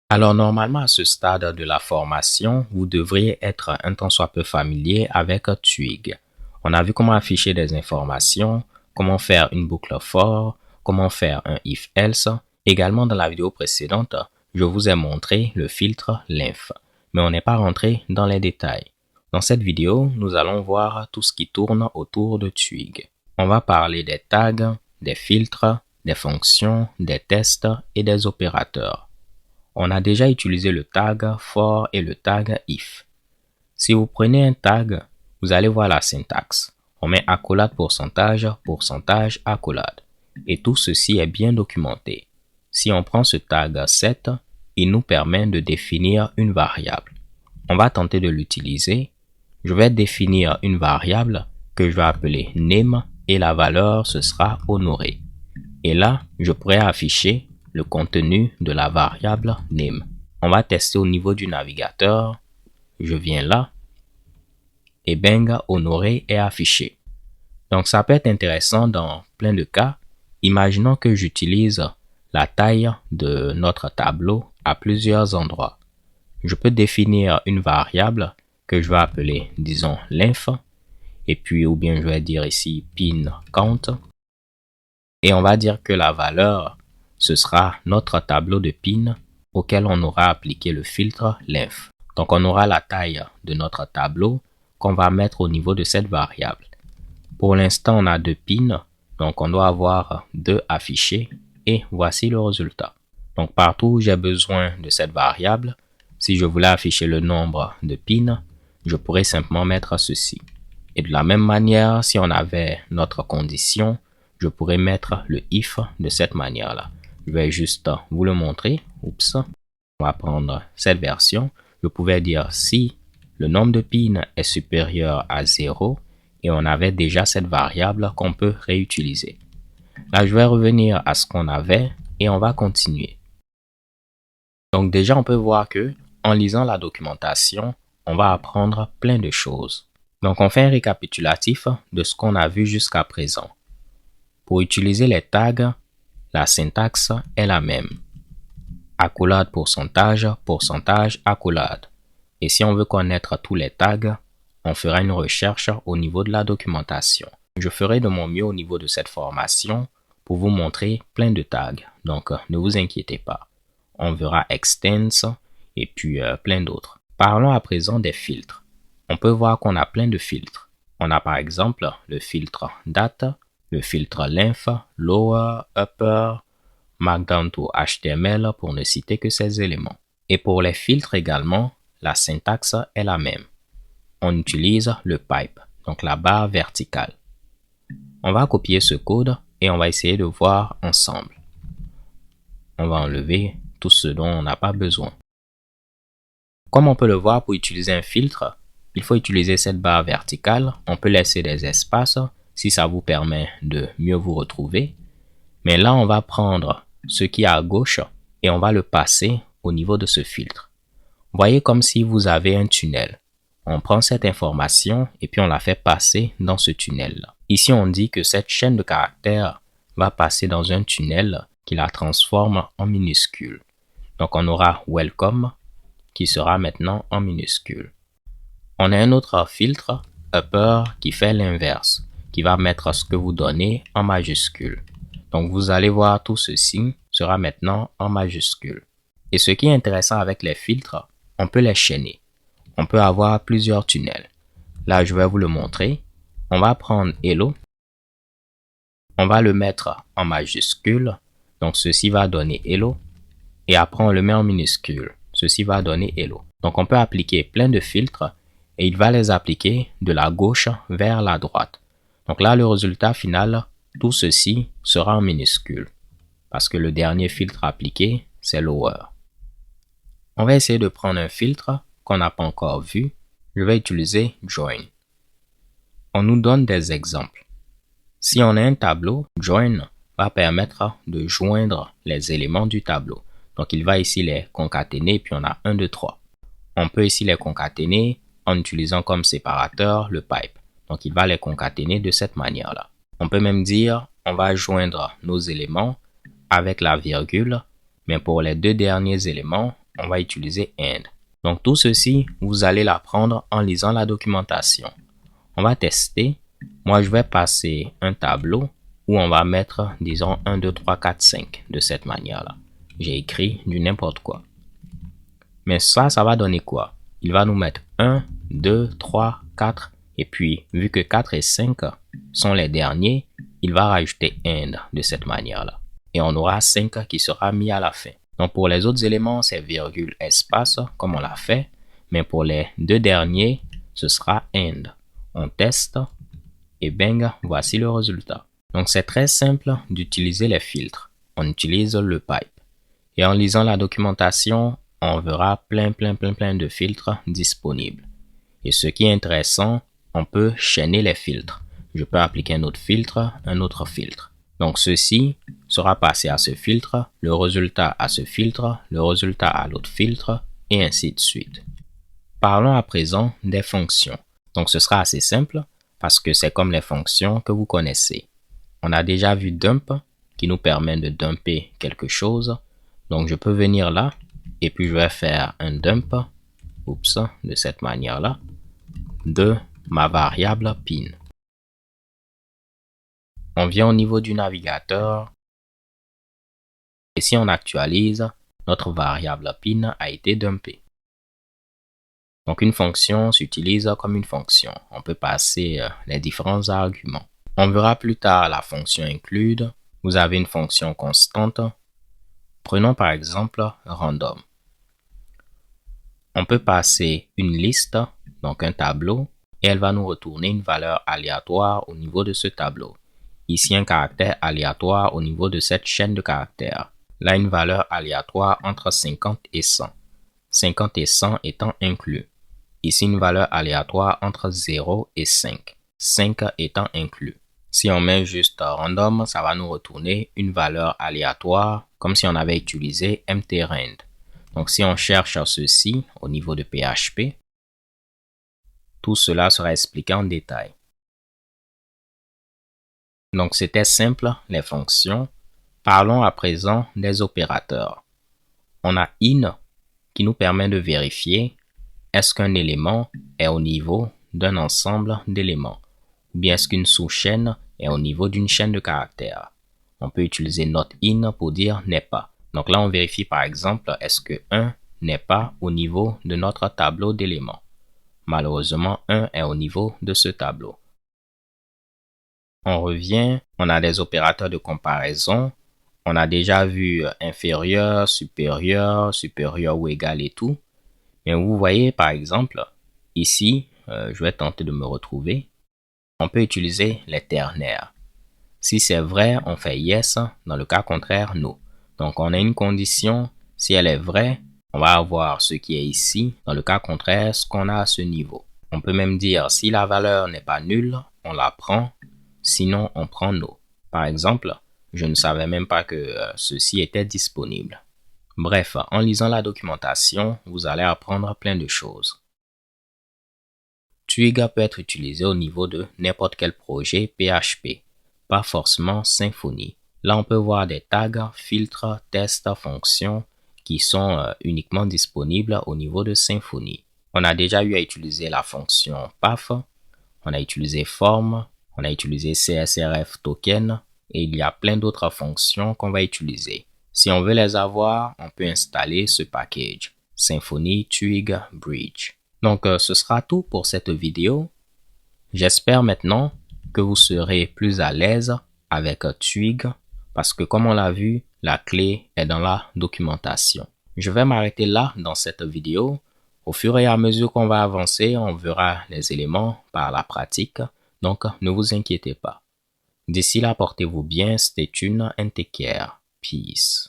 Alors normalement à ce stade de la formation, vous devriez être un tant soit peu familier avec Twig. On a vu comment afficher des informations, comment faire une boucle for, comment faire un if-else. Également dans la vidéo précédente, je vous ai montré le filtre length, mais on n'est pas rentré dans les détails. Dans cette vidéo, nous allons voir tout ce qui tourne autour de Twig. On va parler des tags, des filtres, des fonctions, des tests et des opérateurs. On a déjà utilisé le tag for et le tag if. Si vous prenez un tag, vous allez voir la syntaxe. On met accolade pourcentage, pourcentage, accolade. Et tout ceci est bien documenté. Si on prend ce tag set, il nous permet de définir une variable. On va tenter de l'utiliser. Je vais définir une variable que je vais appeler name et la valeur ce sera honoré. Et là, je pourrais afficher le contenu de la variable name. On va tester au niveau du navigateur. Je viens là et bang, honoré est affiché. Donc ça peut être intéressant dans plein de cas. Imaginons que j'utilise la taille de notre tableau à plusieurs endroits. Je peux définir une variable que je vais appeler, disons, length, et puis ou bien je vais dire ici pin count, et on va dire que la valeur ce sera notre tableau de pin auquel on aura appliqué le filtre length. Donc on aura la taille de notre tableau qu'on va mettre au niveau de cette variable. Pour l'instant on a 2 pins, donc on doit avoir 2 affichés et voici le résultat. Donc partout où j'ai besoin de cette variable, si je voulais afficher le nombre de pins, je pourrais simplement mettre ceci. Et de la même manière, si on avait notre condition, je pourrais mettre le if de cette manière-là. Je vais juste vous le montrer. Oups. On va prendre cette version. Je pouvais dire si le nombre de pins est supérieur à 0 et on avait déjà cette variable qu'on peut réutiliser. Là, je vais revenir à ce qu'on avait et on va continuer. Donc déjà, on peut voir que en lisant la documentation, on va apprendre plein de choses. Donc on fait un récapitulatif de ce qu'on a vu jusqu'à présent. Pour utiliser les tags, la syntaxe est la même. Accolade pourcentage, pourcentage, accolade. Et si on veut connaître tous les tags, on fera une recherche au niveau de la documentation. Je ferai de mon mieux au niveau de cette formation pour vous montrer plein de tags. Donc ne vous inquiétez pas. On verra extends et puis plein d'autres. Parlons à présent des filtres. On peut voir qu'on a plein de filtres. On a par exemple le filtre date, le filtre length, lower, upper, markdown to HTML pour ne citer que ces éléments. Et pour les filtres également, la syntaxe est la même. On utilise le pipe, donc la barre verticale. On va copier ce code et on va essayer de voir ensemble. On va enlever tout ce dont on n'a pas besoin. Comme on peut le voir, pour utiliser un filtre, il faut utiliser cette barre verticale. On peut laisser des espaces si ça vous permet de mieux vous retrouver. Mais là, on va prendre ce qui est à gauche et on va le passer au niveau de ce filtre. Voyez comme si vous avez un tunnel. On prend cette information et puis on la fait passer dans ce tunnel-là. Ici, on dit que cette chaîne de caractères va passer dans un tunnel qui la transforme en minuscule. Donc, on aura welcome qui sera maintenant en minuscule. On a un autre filtre, upper, qui fait l'inverse, qui va mettre ce que vous donnez en majuscule. Donc, vous allez voir tout ceci sera maintenant en majuscule. Et ce qui est intéressant avec les filtres, on peut les chaîner. On peut avoir plusieurs tunnels. Là, je vais vous le montrer. On va prendre hello. On va le mettre en majuscule. Donc, ceci va donner hello. Et après, on le met en minuscule. Ceci va donner hello. Donc, on peut appliquer plein de filtres et il va les appliquer de la gauche vers la droite. Donc là, le résultat final, tout ceci sera en minuscule parce que le dernier filtre appliqué, c'est lower. On va essayer de prendre un filtre qu'on n'a pas encore vu. Je vais utiliser join. On nous donne des exemples. Si on a un tableau, join va permettre de joindre les éléments du tableau. Donc il va ici les concaténer, puis on a 1, 2, 3. On peut ici les concaténer en utilisant comme séparateur le pipe. Donc il va les concaténer de cette manière-là. On peut même dire, on va joindre nos éléments avec la virgule, mais pour les deux derniers éléments, on va utiliser and. Donc tout ceci, vous allez l'apprendre en lisant la documentation. On va tester. Moi, je vais passer un tableau où on va mettre, disons, 1, 2, 3, 4, 5 de cette manière-là. J'ai écrit du n'importe quoi. Mais ça va donner quoi? Il va nous mettre 1, 2, 3, 4. Et puis, vu que 4 et 5 sont les derniers, il va rajouter and de cette manière-là. Et on aura 5 qui sera mis à la fin. Donc, pour les autres éléments, c'est virgule, espace, comme on l'a fait. Mais pour les deux derniers, ce sera and. On teste et bang, voici le résultat. Donc, c'est très simple d'utiliser les filtres. On utilise le pipe. Et en lisant la documentation, on verra plein de filtres disponibles. Et ce qui est intéressant, on peut chaîner les filtres. Je peux appliquer un autre filtre. Donc ceci sera passé à ce filtre, le résultat à ce filtre, le résultat à l'autre filtre, et ainsi de suite. Parlons à présent des fonctions. Donc ce sera assez simple parce que c'est comme les fonctions que vous connaissez. On a déjà vu dump qui nous permet de dumper quelque chose. Donc je peux venir là et puis je vais faire un dump, de cette manière-là, de ma variable pin. On vient au niveau du navigateur et si on actualise, notre variable pin a été dumpée. Donc une fonction s'utilise comme une fonction. On peut passer les différents arguments. On verra plus tard la fonction include. Vous avez une fonction constante. Prenons par exemple random. On peut passer une liste, donc un tableau, et elle va nous retourner une valeur aléatoire au niveau de ce tableau. Ici, un caractère aléatoire au niveau de cette chaîne de caractères. Là, une valeur aléatoire entre 50 et 100. 50 et 100 étant inclus. Ici, une valeur aléatoire entre 0 et 5. 5 étant inclus. Si on met juste random, ça va nous retourner une valeur aléatoire comme si on avait utilisé mtrand. Donc, si on cherche ceci au niveau de PHP, tout cela sera expliqué en détail. Donc, c'était simple, les fonctions. Parlons à présent des opérateurs. On a in qui nous permet de vérifier est-ce qu'un élément est au niveau d'un ensemble d'éléments ou bien est-ce qu'une sous-chaîne est au niveau d'une chaîne de caractères. On peut utiliser not in pour dire n'est pas. Donc là, on vérifie par exemple est-ce que 1 n'est pas au niveau de notre tableau d'éléments. Malheureusement, 1 est au niveau de ce tableau. On revient, on a des opérateurs de comparaison. On a déjà vu inférieur, supérieur, supérieur ou égal et tout. Mais vous voyez par exemple, ici, je vais tenter de me retrouver. On peut utiliser les ternaires. Si c'est vrai, on fait yes. Dans le cas contraire, no. Donc on a une condition. Si elle est vraie, on va avoir ce qui est ici. Dans le cas contraire, ce qu'on a à ce niveau. On peut même dire si la valeur n'est pas nulle, on la prend. Sinon, on prend no. Par exemple, je ne savais même pas que ceci était disponible. Bref, en lisant la documentation, vous allez apprendre plein de choses. Twig peut être utilisé au niveau de n'importe quel projet PHP, pas forcément Symfony. Là, on peut voir des tags, filtres, tests, fonctions qui sont uniquement disponibles au niveau de Symfony. On a déjà eu à utiliser la fonction path, on a utilisé form, on a utilisé CSRF token et il y a plein d'autres fonctions qu'on va utiliser. Si on veut les avoir, on peut installer ce package Symfony Twig Bridge. Donc, ce sera tout pour cette vidéo. J'espère maintenant que vous serez plus à l'aise avec Twig parce que comme on l'a vu, la clé est dans la documentation. Je vais m'arrêter là dans cette vidéo. Au fur et à mesure qu'on va avancer, on verra les éléments par la pratique. Donc, ne vous inquiétez pas. D'ici là, portez-vous bien, stay tuned and take care. Peace.